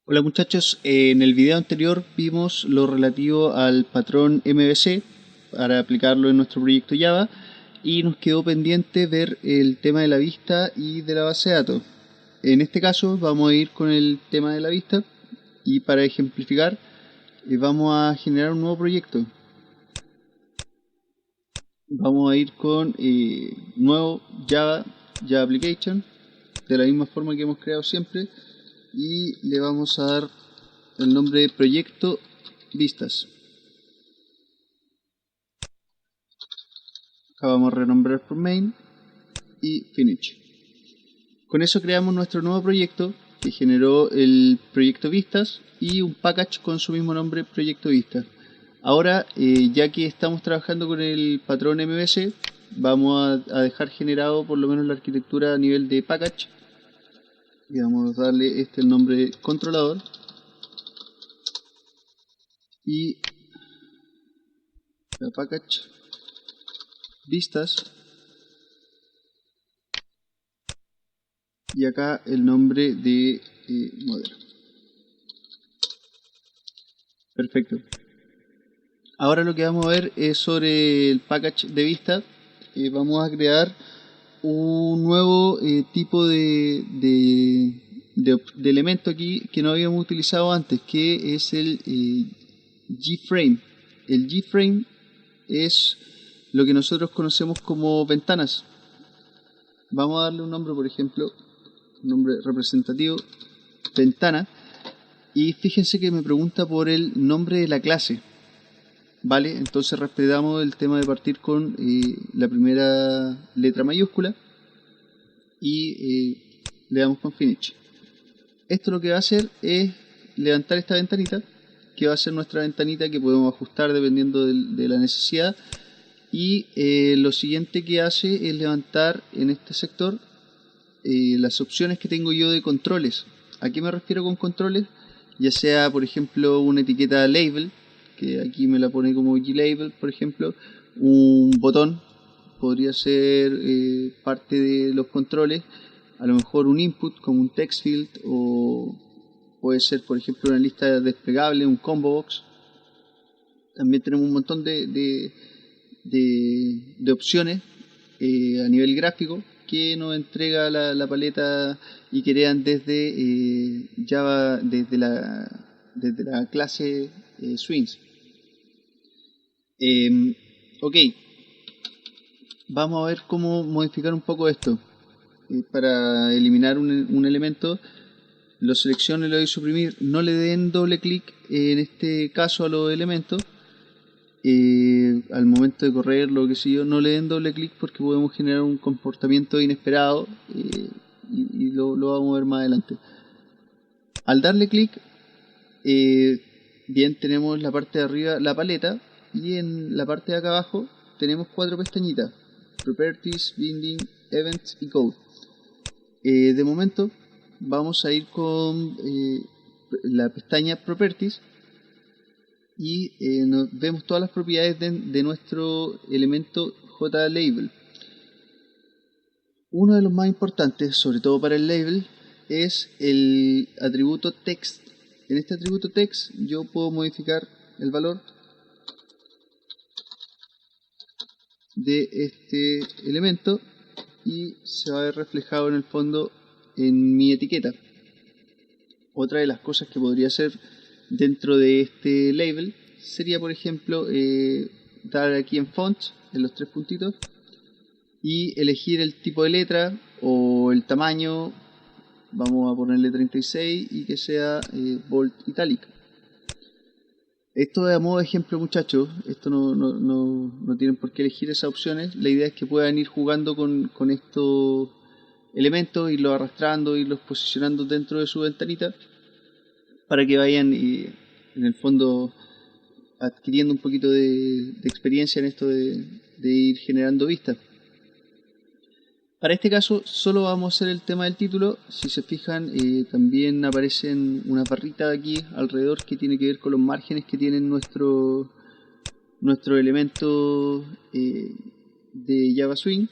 Hola muchachos, en el video anterior vimos lo relativo al patrón MVC para aplicarlo en nuestro proyecto Java y nos quedó pendiente ver el tema de la vista y de la base de datos. En este caso vamos a ir con el tema de la vista y para ejemplificar vamos a generar un nuevo proyecto. Vamos a ir con nuevo Java Application de la misma forma que hemos creado siempre y le vamos a dar el nombre de proyecto vistas. Acá vamos a renombrar por main y finish. Con eso creamos nuestro nuevo proyecto que generó el proyecto vistas y un package con su mismo nombre, proyecto vistas. Ahora, ya que estamos trabajando con el patrón MVC, vamos a dejar generado por lo menos la arquitectura a nivel de package y vamos a darle el nombre controlador y la package vistas y acá el nombre de modelo. Perfecto. Ahora lo que vamos a ver es sobre el package de vista. Vamos a crear un nuevo tipo de elemento aquí que no habíamos utilizado antes, que es el G-Frame. El G-Frame es lo que nosotros conocemos como ventanas. Vamos a darle un nombre, por ejemplo, un nombre representativo, ventana, y fíjense que me pregunta por el nombre de la clase. Vale, entonces respetamos el tema de partir con la primera letra mayúscula y le damos con finish. Esto lo que va a hacer es levantar esta ventanita, que va a ser nuestra ventanita que podemos ajustar dependiendo de la necesidad. Y lo siguiente que hace es levantar en este sector las opciones que tengo yo de controles. ¿A qué me refiero con controles? Ya sea, por ejemplo, una etiqueta label, que aquí me la pone como glabel, por ejemplo, un botón podría ser parte de los controles, a lo mejor un input como un text field o puede ser, por ejemplo, una lista desplegable, un combo box. También tenemos un montón de opciones a nivel gráfico que nos entrega la paleta y crean desde Java, desde la clase Swings. Ok, vamos a ver cómo modificar un poco esto. Para eliminar un elemento, lo selecciono y lo doy a suprimir. No le den doble clic en este caso a los elementos. Al momento de correrlo, que sé yo, no le den doble clic porque podemos generar un comportamiento inesperado y lo vamos a ver más adelante. Al darle clic, bien, tenemos la parte de arriba la paleta y en la parte de acá abajo tenemos cuatro pestañitas: Properties, Binding, Events y Code. De momento vamos a ir con la pestaña Properties y vemos todas las propiedades de nuestro elemento JLabel. Uno de los más importantes, sobre todo para el label, es el atributo text. En este atributo text yo puedo modificar el valor de este elemento y se va a ver reflejado en el fondo en mi etiqueta. Otra de las cosas que podría hacer dentro de este label sería, por ejemplo, dar aquí en font, en los tres puntitos, y elegir el tipo de letra o el tamaño. Vamos a ponerle 36 y que sea bold italic. Esto es a modo de ejemplo, muchachos. Esto no tienen por qué elegir esas opciones. La idea es que puedan ir jugando con estos elementos, irlos arrastrando, irlos posicionando dentro de su ventanita para que vayan en el fondo adquiriendo un poquito de experiencia en esto de ir generando vistas. Para este caso solo vamos a hacer el tema del título. Si se fijan, también aparecen una barrita aquí alrededor que tiene que ver con los márgenes que tienen nuestro elemento de Java Swing.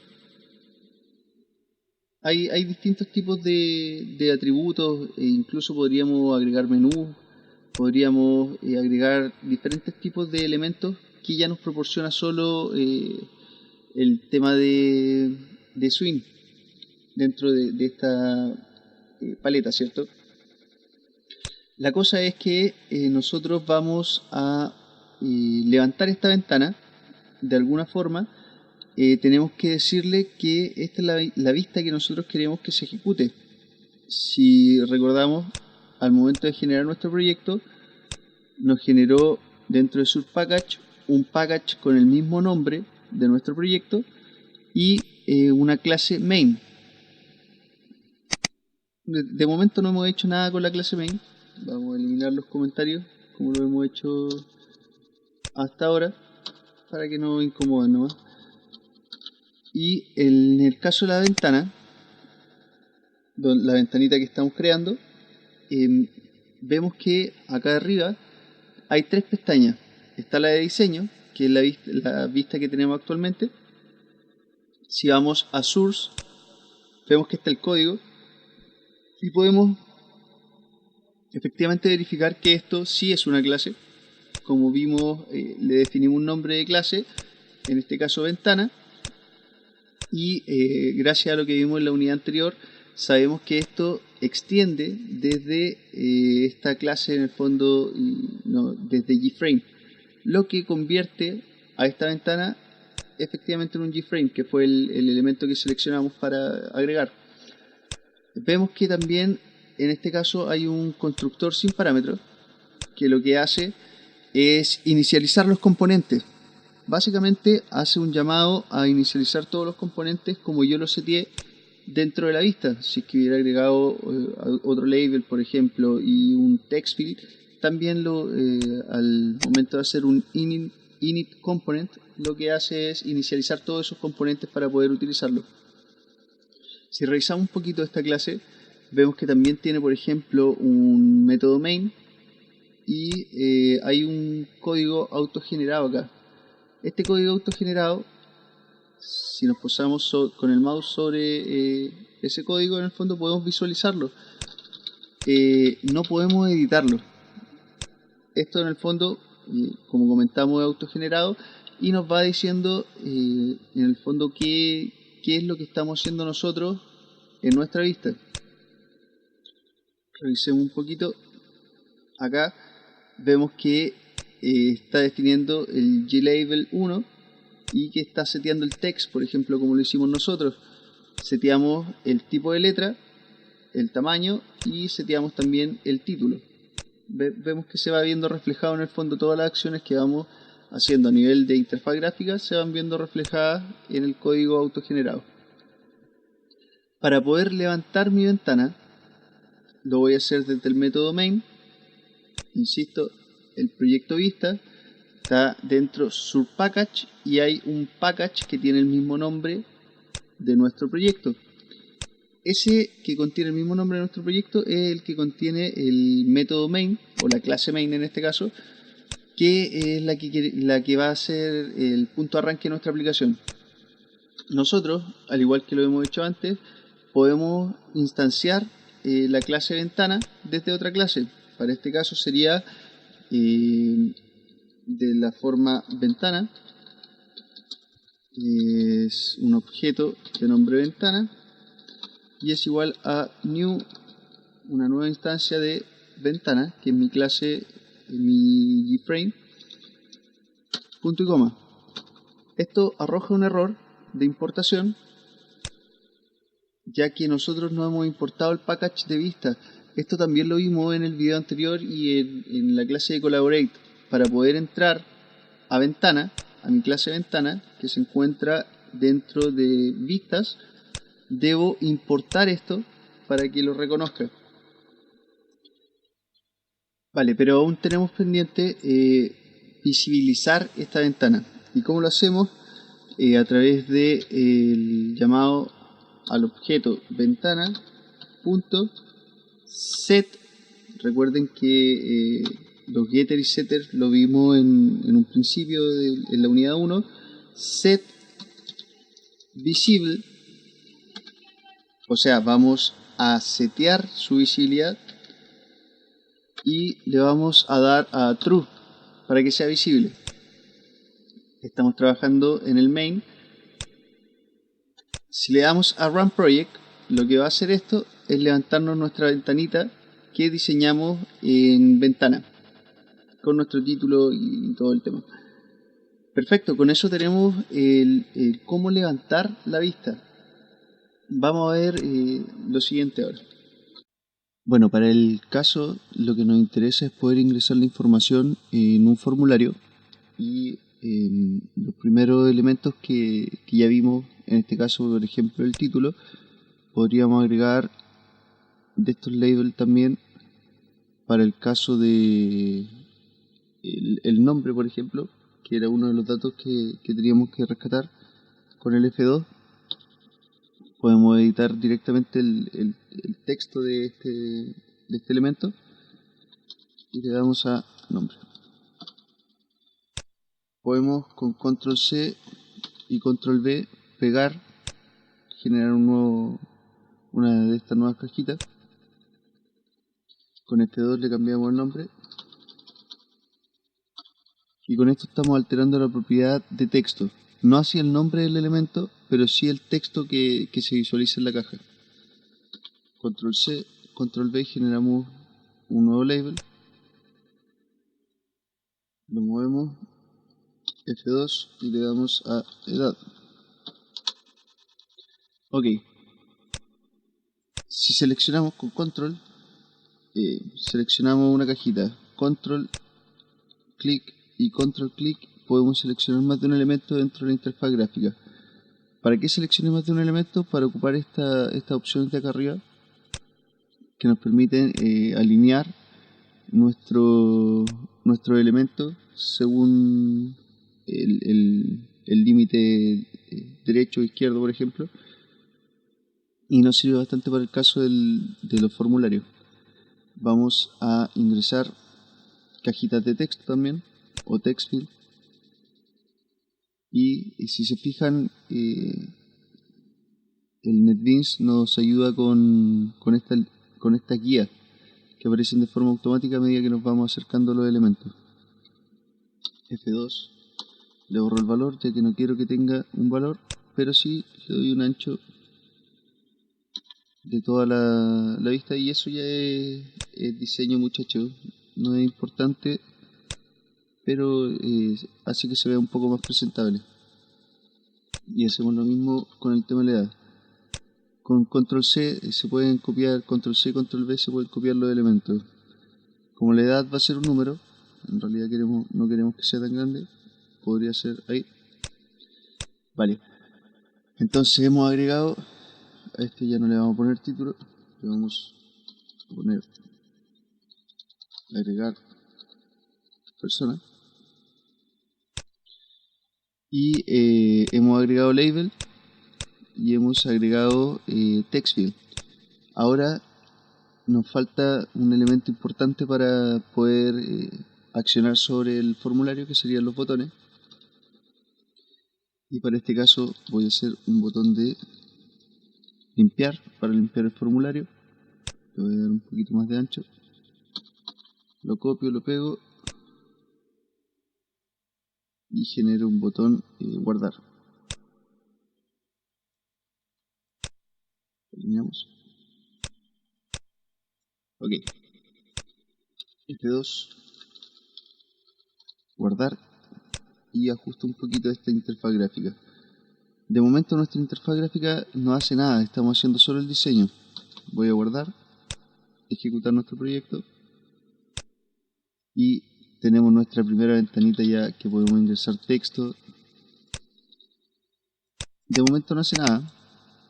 Hay distintos tipos de atributos, e incluso podríamos agregar menús, podríamos agregar diferentes tipos de elementos que ya nos proporciona solo el tema de swing dentro de esta paleta, ¿cierto? La cosa es que nosotros vamos a levantar esta ventana de alguna forma. Tenemos que decirle que esta es la vista que nosotros queremos que se ejecute. Si recordamos, al momento de generar nuestro proyecto, nos generó dentro de SurPackage un package con el mismo nombre de nuestro proyecto y una clase main. De momento no hemos hecho nada con la clase main. Vamos a eliminar los comentarios como lo hemos hecho hasta ahora para que no incomoden nomás. Y en el caso de la ventana, la ventanita que estamos creando, vemos que acá arriba hay tres pestañas. Está la de diseño, que es la vista que tenemos actualmente. Si vamos a Source, vemos que está el código y podemos efectivamente verificar que esto sí es una clase. Como vimos, le definimos un nombre de clase, en este caso ventana, y gracias a lo que vimos en la unidad anterior, sabemos que esto extiende desde esta clase en el fondo, desde GFrame, lo que convierte a esta ventana efectivamente en un GFrame, que fue el elemento que seleccionamos para agregar. Vemos que también en este caso hay un constructor sin parámetros que lo que hace es inicializar los componentes. Básicamente hace un llamado a inicializar todos los componentes como yo los seteé dentro de la vista. Si es que hubiera agregado otro label, por ejemplo, y un text field, también al momento de hacer un init component, lo que hace es inicializar todos esos componentes para poder utilizarlo. Si revisamos un poquito esta clase, vemos que también tiene, por ejemplo, un método main y hay un código autogenerado acá. Este código autogenerado, si nos posamos con el mouse sobre ese código, en el fondo podemos visualizarlo. No podemos editarlo. Esto en el fondo, como comentamos, es autogenerado y nos va diciendo en el fondo qué es lo que estamos haciendo nosotros en nuestra vista. Revisemos un poquito. Acá vemos que está definiendo el glabel 1 y que está seteando el text, por ejemplo, como lo hicimos nosotros. Seteamos el tipo de letra, el tamaño y seteamos también el título. Vemos que se va viendo reflejado en el fondo todas las acciones que vamos haciendo a nivel de interfaz gráfica, se van viendo reflejadas en el código autogenerado. Para poder levantar mi ventana, lo voy a hacer desde el método main. Insisto, el proyecto vista está dentro SurPackage y hay un package que tiene el mismo nombre de nuestro proyecto. Ese que contiene el mismo nombre de nuestro proyecto es el que contiene el método main, o la clase main en este caso, que es la que va a ser el punto de arranque de nuestra aplicación. Nosotros, al igual que lo hemos hecho antes, podemos instanciar la clase ventana desde otra clase. Para este caso sería de la forma ventana, es un objeto de nombre ventana y es igual a new, una nueva instancia de ventana, que es mi clase, mi GFrame, punto y coma. Esto arroja un error de importación, ya que nosotros no hemos importado el package de vista. Esto también lo vimos en el video anterior y en la clase de Collaborate. Para poder entrar a ventana, a mi clase ventana, que se encuentra dentro de vistas, debo importar esto para que lo reconozca. Vale, pero aún tenemos pendiente visibilizar esta ventana. ¿Y cómo lo hacemos? A través del llamado al objeto ventana.set. Recuerden que los getter y setter lo vimos en un principio en la unidad 1. Set visible O sea, vamos a setear su visibilidad y le vamos a dar a true para que sea visible. Estamos trabajando en el main. Si le damos a Run Project, lo que va a hacer esto es levantarnos nuestra ventanita que diseñamos en ventana, con nuestro título y todo el tema. Perfecto, con eso tenemos el cómo levantar la vista. Vamos a ver lo siguiente ahora. Bueno, para el caso lo que nos interesa es poder ingresar la información en un formulario y los primeros elementos que ya vimos, en este caso por ejemplo el título, podríamos agregar de estos labels también para el caso de el nombre, por ejemplo, que era uno de los datos que teníamos que rescatar con el F2. Podemos editar directamente el texto de este elemento y le damos a nombre. Podemos con control C y control V pegar, generar una de estas nuevas cajitas. Con F2 le cambiamos el nombre y con esto estamos alterando la propiedad de texto, no así el nombre del elemento, pero sí el texto que se visualiza en la caja. Control C, control V, generamos un nuevo label, lo movemos, F2 y le damos a edad. Ok, si seleccionamos con control, seleccionamos una cajita, control, clic y control clic, podemos seleccionar más de un elemento dentro de la interfaz gráfica. ¿Para qué seleccionar más de un elemento? Para ocupar esta opción de acá arriba, que nos permiten alinear nuestro elemento según el límite derecho o izquierdo, por ejemplo, y nos sirve bastante para el caso de los formularios. Vamos a ingresar cajitas de texto también, o text field, y si se fijan, el NetBeans nos ayuda con esta guía que aparecen de forma automática a medida que nos vamos acercando a los elementos. F2, le borro el valor ya que no quiero que tenga un valor, pero sí le doy un ancho de toda la vista, y eso ya es diseño, muchachos. No es importante, pero hace que se vea un poco más presentable. Y hacemos lo mismo con el tema de la edad. Con control C se pueden copiar, control C, control V se pueden copiar los elementos. Como la edad va a ser un número, en realidad no queremos que sea tan grande, podría ser ahí. Vale, entonces hemos agregado, a este ya no le vamos a poner título, le vamos a poner agregar persona. Y hemos agregado label y hemos agregado text field. Ahora nos falta un elemento importante para poder accionar sobre el formulario, que serían los botones. Y para este caso voy a hacer un botón de limpiar para limpiar el formulario. Le voy a dar un poquito más de ancho. Lo copio, lo pego y genero un botón guardar. Alineamos. Ok. F2, guardar, y ajusto un poquito esta interfaz gráfica. De momento nuestra interfaz gráfica no hace nada, estamos haciendo solo el diseño. Voy a guardar, ejecutar nuestro proyecto y tenemos nuestra primera ventanita ya que podemos ingresar texto. De momento no hace nada,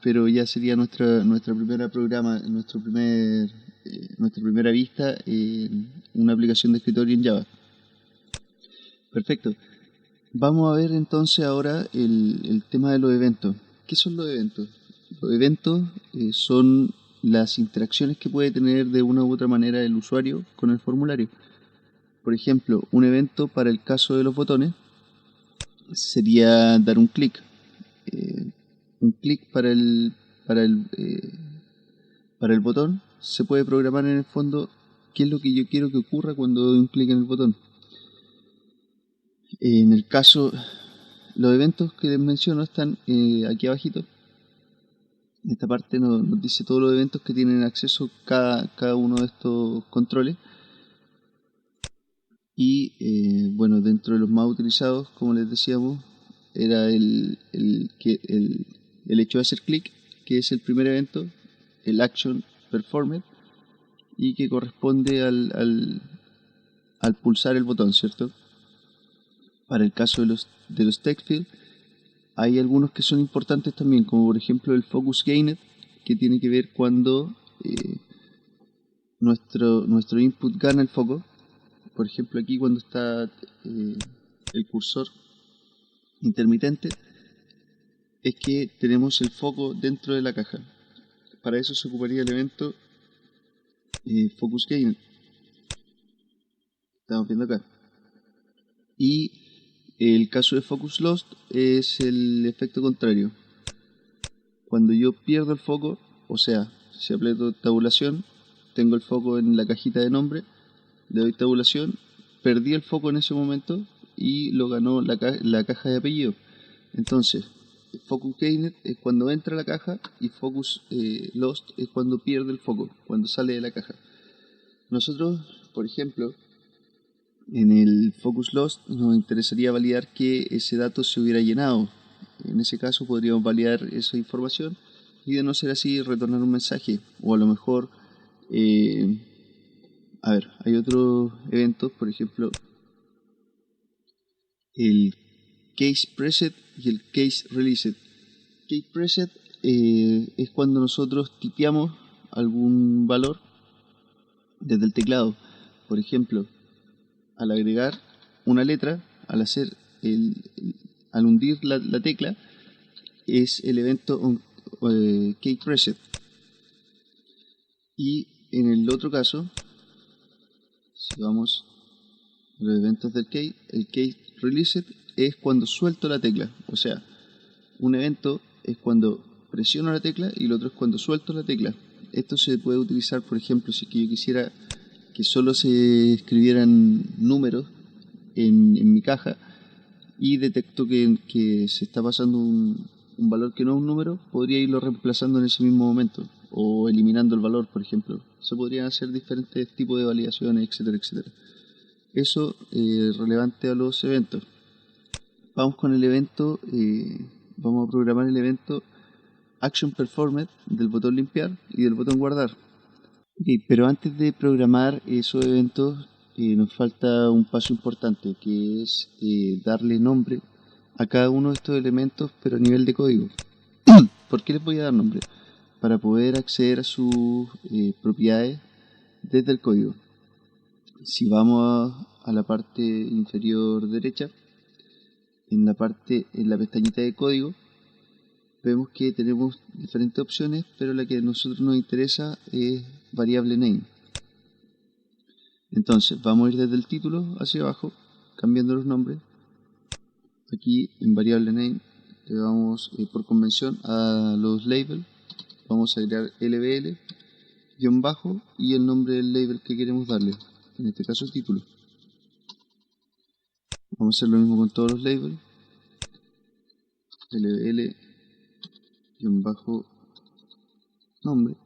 pero ya sería nuestra primera programa, nuestra primera vista en una aplicación de escritorio en Java. Perfecto. Vamos a ver entonces ahora el tema de los eventos. ¿Qué son los eventos? Los eventos son las interacciones que puede tener de una u otra manera el usuario con el formulario. Por ejemplo, un evento para el caso de los botones sería dar un clic. Un clic para el Para el botón se puede programar en el fondo qué es lo que yo quiero que ocurra cuando doy un clic en el botón. En el caso, los eventos que les menciono están aquí abajito. En esta parte nos dice todos los eventos que tienen acceso cada uno de estos controles. Y bueno, dentro de los más utilizados, como les decíamos, era el hecho de hacer clic, que es el primer evento, el action performed, y que corresponde al pulsar el botón, ¿cierto? Para el caso de los text fields, hay algunos que son importantes también, como por ejemplo el focus gained, que tiene que ver cuando nuestro input gana el foco. Por ejemplo, aquí cuando está el cursor intermitente, es que tenemos el foco dentro de la caja. Para eso se ocuparía el evento focus gained. Estamos viendo acá. Y el caso de focus lost es el efecto contrario. Cuando yo pierdo el foco, o sea, si aprieto tabulación, tengo el foco en la cajita de nombre, le doy tabulación, perdí el foco en ese momento y lo ganó la caja de apellido. Entonces, focus gained es cuando entra a la caja y focus lost es cuando pierde el foco, cuando sale de la caja. Nosotros, por ejemplo, en el focus lost nos interesaría validar que ese dato se hubiera llenado. En ese caso podríamos validar esa información y, de no ser así, retornar un mensaje. O a lo mejor, hay otros eventos, por ejemplo, el case preset y el case released. Case preset es cuando nosotros tipeamos algún valor desde el teclado. Por ejemplo, al agregar una letra, al hundir la tecla, es el evento case preset. Y en el otro caso, si vamos a los eventos del case, el case released es cuando suelto la tecla. O sea, un evento es cuando presiono la tecla y el otro es cuando suelto la tecla. Esto se puede utilizar, por ejemplo, si yo quisiera que solo se escribieran números en mi caja y detecto que se está pasando un valor que no es un número, podría irlo reemplazando en ese mismo momento o eliminando el valor, por ejemplo. Se podrían hacer diferentes tipos de validaciones, etcétera, etcétera. Eso relevante a los eventos. Vamos con el evento, vamos a programar el evento Action Performed del botón limpiar y del botón guardar. Okay, pero antes de programar esos eventos nos falta un paso importante, que es darle nombre a cada uno de estos elementos, pero a nivel de código. ¿Por qué les voy a dar nombre? Para poder acceder a sus propiedades desde el código. Si vamos a la parte inferior derecha, en la pestañita de código, vemos que tenemos diferentes opciones, pero la que a nosotros nos interesa es variable name. Entonces vamos a ir desde el título hacia abajo, cambiando los nombres. Aquí en variable name le damos por convención a los labels, vamos a agregar lbl, guión bajo y el nombre del label que queremos darle, en este caso título. Vamos a hacer lo mismo con todos los labels, lbl, guión bajo nombre,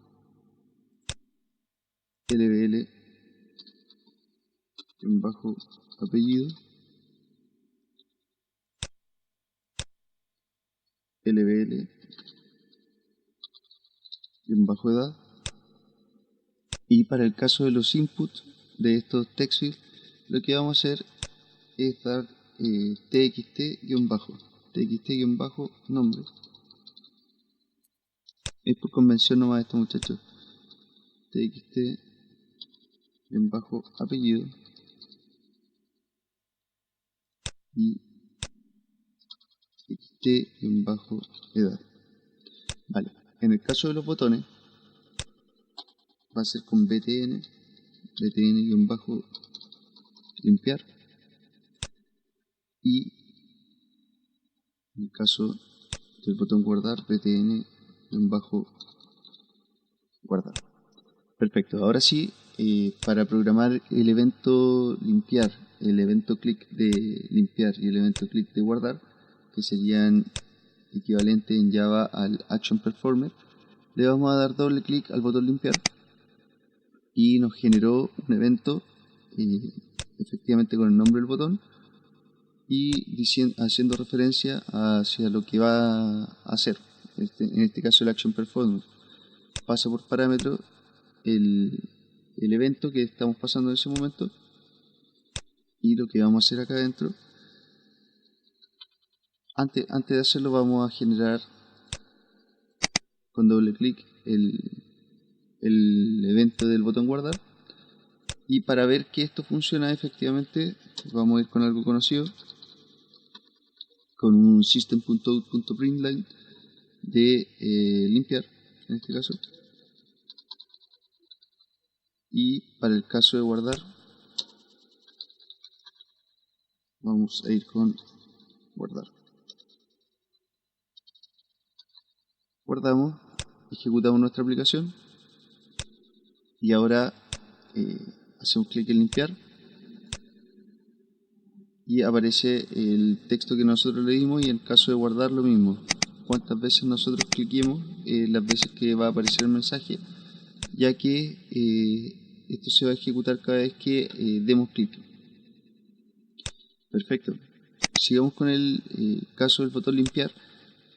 lbl, guión bajo apellido, lbl, guión bajo edad. Y para el caso de los inputs de estos text fields, lo que vamos a hacer es dar txt-nombre. Es por convención nomás esto, muchachos. txt-apellido y txt-edad. Vale, en el caso de los botones va a ser con btn-limpiar, y en el caso del botón guardar, btn-guardar. Perfecto. Ahora sí, para programar el evento limpiar, el evento click de limpiar y el evento click de guardar, que serían equivalentes en Java al action performer, le vamos a dar doble clic al botón limpiar y nos generó un evento efectivamente con el nombre del botón y haciendo referencia hacia lo que va a hacer. En este caso el action performance pasa por parámetro el evento que estamos pasando en ese momento, y lo que vamos a hacer acá adentro, antes de hacerlo vamos a generar con doble clic el evento del botón guardar, y para ver que esto funciona efectivamente vamos a ir con algo conocido, con un system.out.println de limpiar en este caso, y para el caso de guardar vamos a ir con guardar. Guardamos, ejecutamos nuestra aplicación y ahora hacemos clic en limpiar y aparece el texto que nosotros leímos, y en caso de guardar lo mismo. Cuántas veces nosotros cliquemos, las veces que va a aparecer el mensaje, ya que esto se va a ejecutar cada vez que demos clic. Perfecto. Sigamos con el caso del botón limpiar,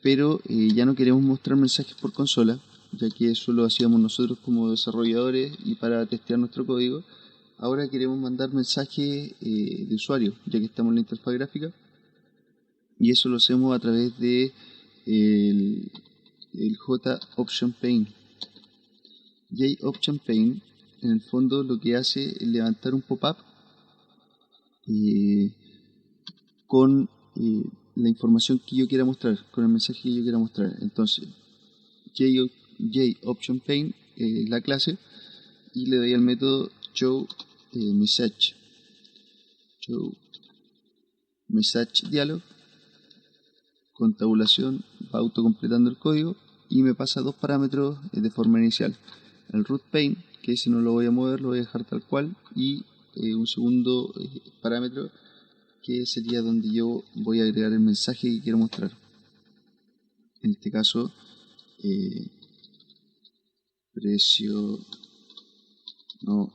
pero ya no queremos mostrar mensajes por consola, ya que eso lo hacíamos nosotros como desarrolladores y para testear nuestro código. Ahora queremos mandar mensajes de usuario, ya que estamos en la interfaz gráfica, y eso lo hacemos a través de el JOptionPaint. JOptionPaint en el fondo lo que hace es levantar un pop-up con la información que yo quiera mostrar, con el mensaje que yo quiera mostrar. Entonces JOptionPaint es la clase, y le doy al método showMessage dialog. Con tabulación va autocompletando el código y me pasa dos parámetros de forma inicial: el root paint, que ese no lo voy a mover, lo voy a dejar tal cual, y un segundo parámetro que sería donde yo voy a agregar el mensaje que quiero mostrar. En este caso, precio no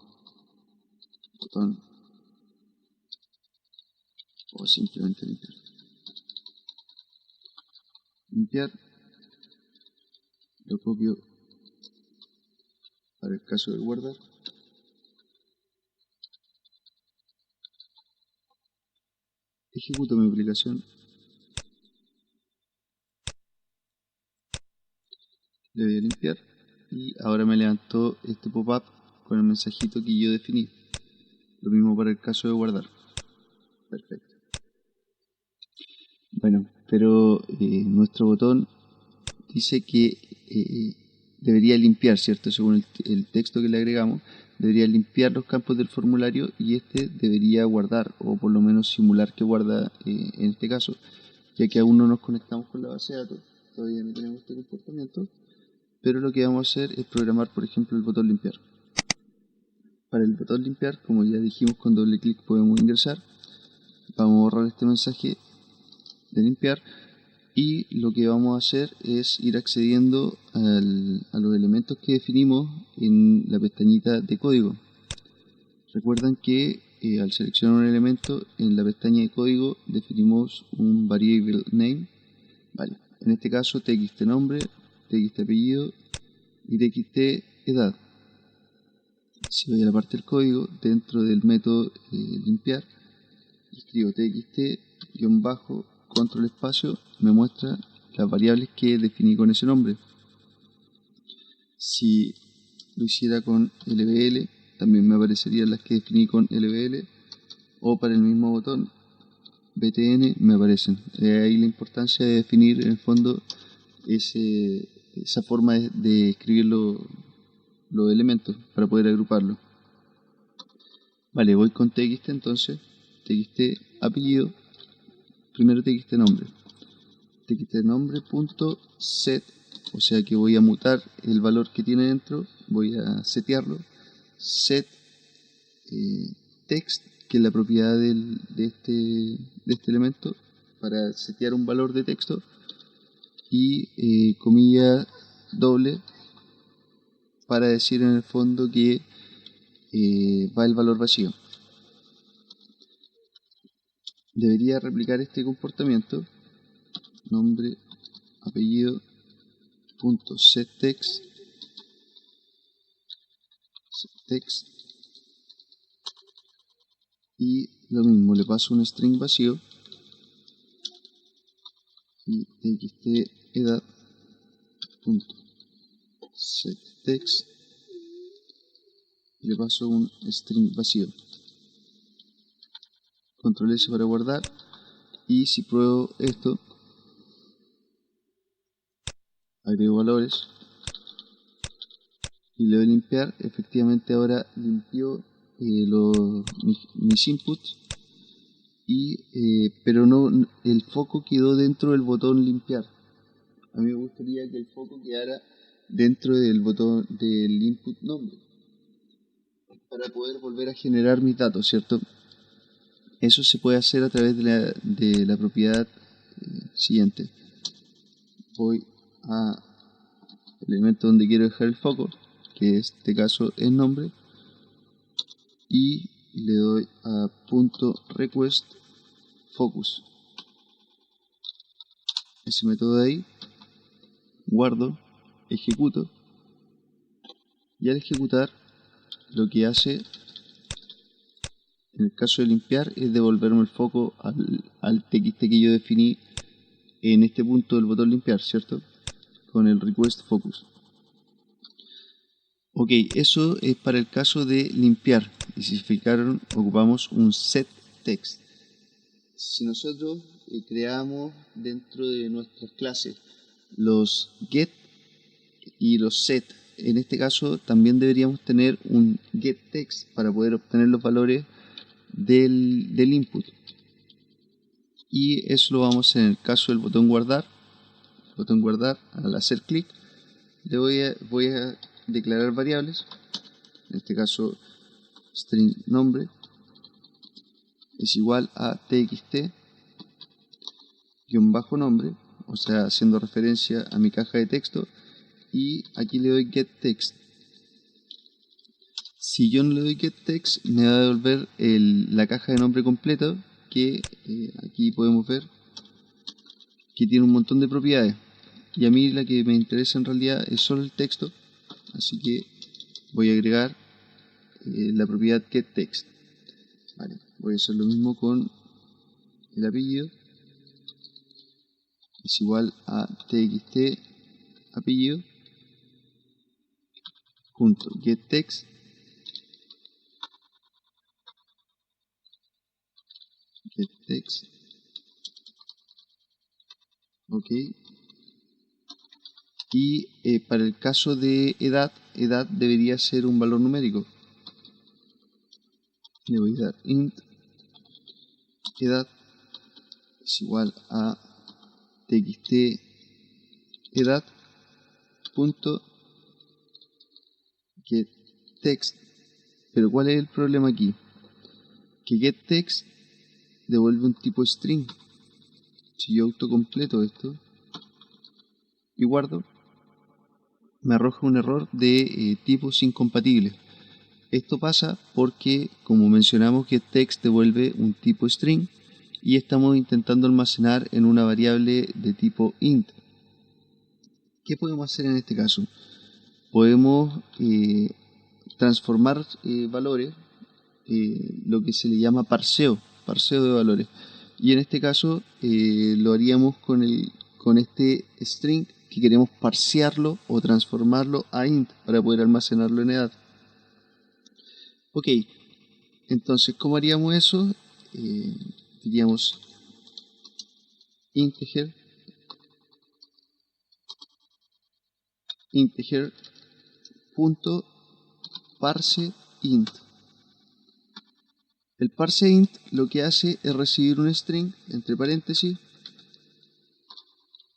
botón, o simplemente limpiar. Lo copio para el caso de guardar. Ejecuto mi aplicación. Le doy a limpiar y ahora me levantó este pop-up con el mensajito que yo definí. Lo mismo para el caso de guardar. Perfecto. Bueno, pero nuestro botón dice que debería limpiar, ¿cierto? Según el texto que le agregamos, debería limpiar los campos del formulario, y este debería guardar, o por lo menos simular que guarda en este caso, ya que aún no nos conectamos con la base de datos, todavía no tenemos este comportamiento, pero lo que vamos a hacer es programar, por ejemplo, el botón limpiar. Para el botón limpiar, como ya dijimos, con doble clic podemos ingresar. Vamos a borrar este mensaje de limpiar, y lo que vamos a hacer es ir accediendo a los elementos que definimos en la pestañita de código. Recuerdan que al seleccionar un elemento en la pestaña de código definimos un variable name. Vale, en este caso txt nombre, txt apellido y txt edad. Si voy a la parte del código, dentro del método limpiar, escribo txt-control espacio, me muestra las variables que definí con ese nombre. Si lo hiciera con lbl, también me aparecerían las que definí con lbl, o para el mismo botón btn me aparecen. Ahí la importancia de definir en el fondo esa forma de escribir los elementos para poder agruparlos. Vale, voy con txt entonces, txt apellido, primero txt nombre punto set, o sea que voy a mutar el valor que tiene dentro voy a setearlo, set text, que es la propiedad de este elemento, para setear un valor de texto, y comilla doble para decir en el fondo que va el valor vacío. Debería replicar este comportamiento, nombre, apellido, punto setText, y lo mismo, le paso un string vacío y txt edad punto setText, le paso un string vacío. Control S para guardar, y si pruebo esto, agrego valores y le doy limpiar, efectivamente ahora limpió mis inputs, pero no, el foco quedó dentro del botón limpiar. A mí me gustaría que el foco quedara dentro del botón del input nombre para poder volver a generar mis datos, ¿cierto? Eso se puede hacer a través de la propiedad siguiente. Voy a el elemento donde quiero dejar el foco, que en este caso es nombre, y le doy a punto request focus. Ese método de ahí, guardo, ejecuto, y al ejecutar lo que hace en el caso de limpiar es devolverme el foco al txt que yo definí en este punto del botón limpiar, ¿cierto? Con el request focus. Ok, eso es para el caso de limpiar, y si se fijaron ocupamos un setText. Si nosotros creamos dentro de nuestras clases los get y los set, en este caso también deberíamos tener un getText para poder obtener los valores del input, y eso lo vamos a hacer en el caso del botón guardar. Al hacer clic voy a declarar variables, en este caso string nombre es igual a txt bajo nombre, o sea haciendo referencia a mi caja de texto, y aquí le doy getText. Si yo no le doy getText me va a devolver la caja de nombre completa, que aquí podemos ver que tiene un montón de propiedades, y a mí la que me interesa en realidad es solo el texto, así que voy a agregar la propiedad getText. Vale, voy a hacer lo mismo con el apellido, es igual a txt apellido punto getText, ok, y para el caso de edad debería ser un valor numérico. Le voy a dar int edad es igual a txt edad punto getText. Pero ¿cuál es el problema aquí? Que getText devuelve un tipo string. Si yo autocompleto esto y guardo, me arroja un error de tipos incompatibles. Esto pasa porque, como mencionamos, getText devuelve un tipo string y estamos intentando almacenar en una variable de tipo int. ¿Qué podemos hacer en este caso? Podemos transformar valores, lo que se le llama parseo de valores, y en este caso lo haríamos con este string que queremos parsearlo o transformarlo a int para poder almacenarlo en edad. Ok, entonces ¿cómo haríamos eso? Diríamos integer punto parse int. El parse int lo que hace es recibir un string entre paréntesis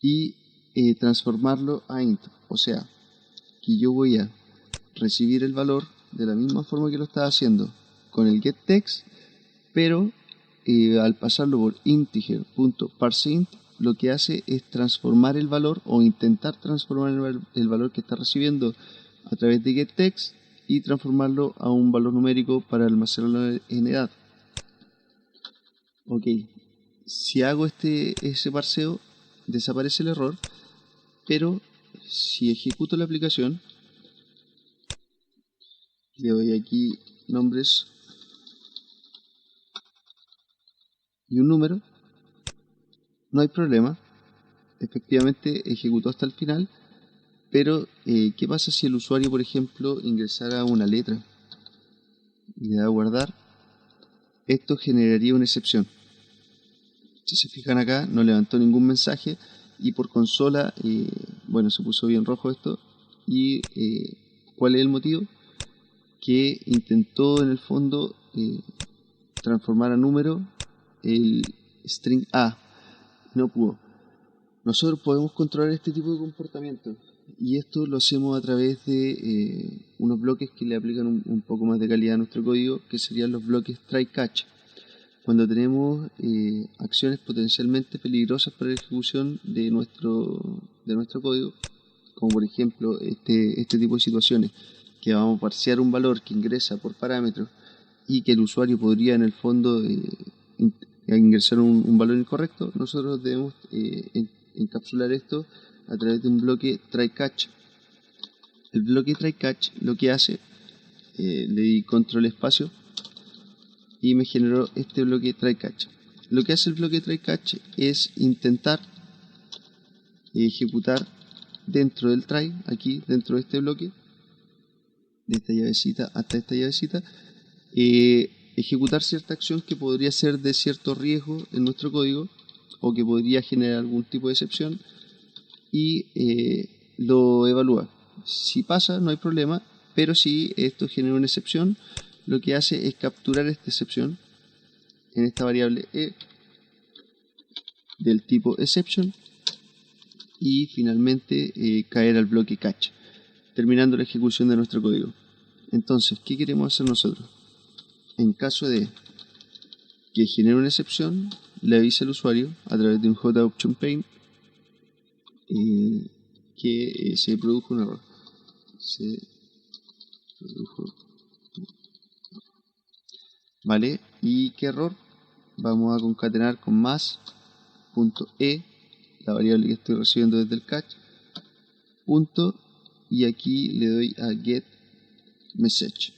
y transformarlo a int, o sea que yo voy a recibir el valor de la misma forma que lo estaba haciendo con el getText, pero al pasarlo por integer.parseInt, lo que hace es transformar el valor o intentar transformar el valor que está recibiendo a través de getText y transformarlo a un valor numérico para almacenarlo en edad. Ok, si hago ese parseo, desaparece el error, pero si ejecuto la aplicación, le doy aquí nombres y un número, no hay problema, efectivamente ejecutó hasta el final, pero ¿qué pasa si el usuario, por ejemplo, ingresara una letra y le da a guardar? Esto generaría una excepción. Si se fijan acá, no levantó ningún mensaje y por consola, bueno, se puso bien rojo esto. ¿Y cuál es el motivo? Que intentó en el fondo transformar a número el string A, no pudo. Nosotros podemos controlar este tipo de comportamiento y esto lo hacemos a través de unos bloques que le aplican un poco más de calidad a nuestro código, que serían los bloques try-catch. Cuando tenemos acciones potencialmente peligrosas para la ejecución de nuestro código, como por ejemplo este tipo de situaciones, que vamos a parsear un valor que ingresa por parámetro y que el usuario podría en el fondo ingresar un valor incorrecto, nosotros debemos encapsular esto a través de un bloque try-catch. El bloque try-catch lo que hace, le di control espacio y me generó este bloque try-catch. Lo que hace el bloque try-catch es intentar ejecutar dentro del try, aquí dentro de este bloque, de esta llavecita hasta esta llavecita, ejecutar cierta acción que podría ser de cierto riesgo en nuestro código o que podría generar algún tipo de excepción y lo evalúa. Si pasa, no hay problema, pero si esto genera una excepción, lo que hace es capturar esta excepción en esta variable e del tipo exception y finalmente caer al bloque catch, terminando la ejecución de nuestro código. Entonces, ¿qué queremos hacer nosotros? En caso de que genere una excepción, le avisa al usuario a través de un JOptionPaint que se produjo un error. ¿Vale? ¿Y qué error? Vamos a concatenar con más punto .e, la variable que estoy recibiendo desde el catch, punto, y aquí le doy a get message.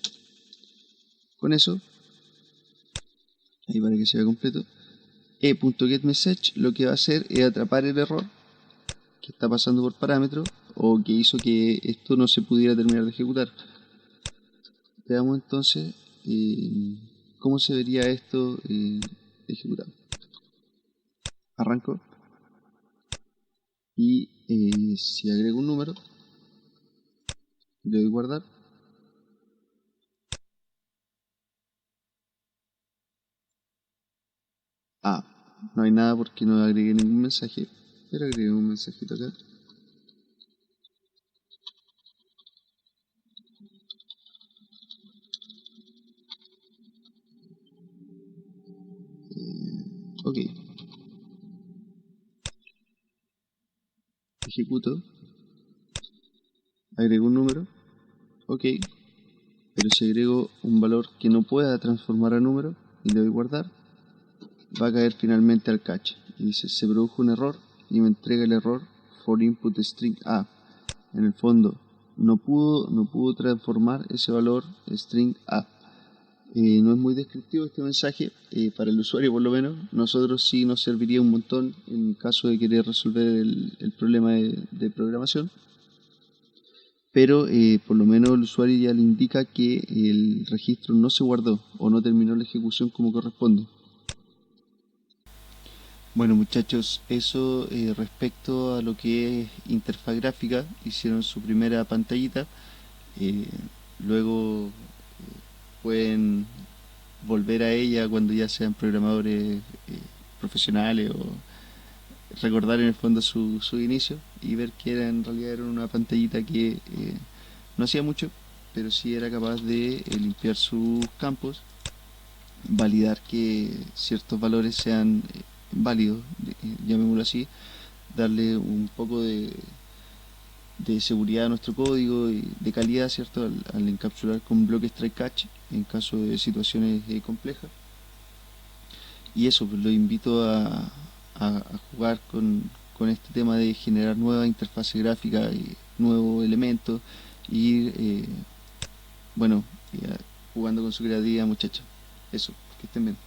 Con eso, ahí para que se vea completo, e.getMessage lo que va a hacer es atrapar el error que está pasando por parámetro o que hizo que esto no se pudiera terminar de ejecutar. Veamos entonces cómo se vería esto ejecutado. Arranco y si agrego un número, le doy guardar. No hay nada porque no agregué ningún mensaje, pero agregué un mensajito acá. Ok. Ejecuto. Agrego un número. Ok. Pero si agrego un valor que no pueda transformar a número y le doy guardar, va a caer finalmente al catch. Y dice, se produjo un error y me entrega el error for input string A. En el fondo, no pudo transformar ese valor string A. No es muy descriptivo este mensaje, para el usuario por lo menos. Nosotros sí nos serviría un montón en caso de querer resolver el problema de programación. Pero por lo menos el usuario ya le indica que el registro no se guardó o no terminó la ejecución como corresponde. Bueno muchachos, eso respecto a lo que es interfaz gráfica, hicieron su primera pantallita, luego pueden volver a ella cuando ya sean programadores profesionales o recordar en el fondo su inicio y ver que en realidad era una pantallita que no hacía mucho, pero sí era capaz de limpiar sus campos, validar que ciertos valores sean válidos, llamémoslo así, darle un poco de seguridad a nuestro código y de calidad, ¿cierto? Al encapsular con bloques try catch en caso de situaciones complejas. Y eso, pues lo invito a jugar con este tema de generar nueva interfase gráfica y nuevos elementos y ir, bueno, jugando con su creatividad, muchachos. Eso, que estén bien.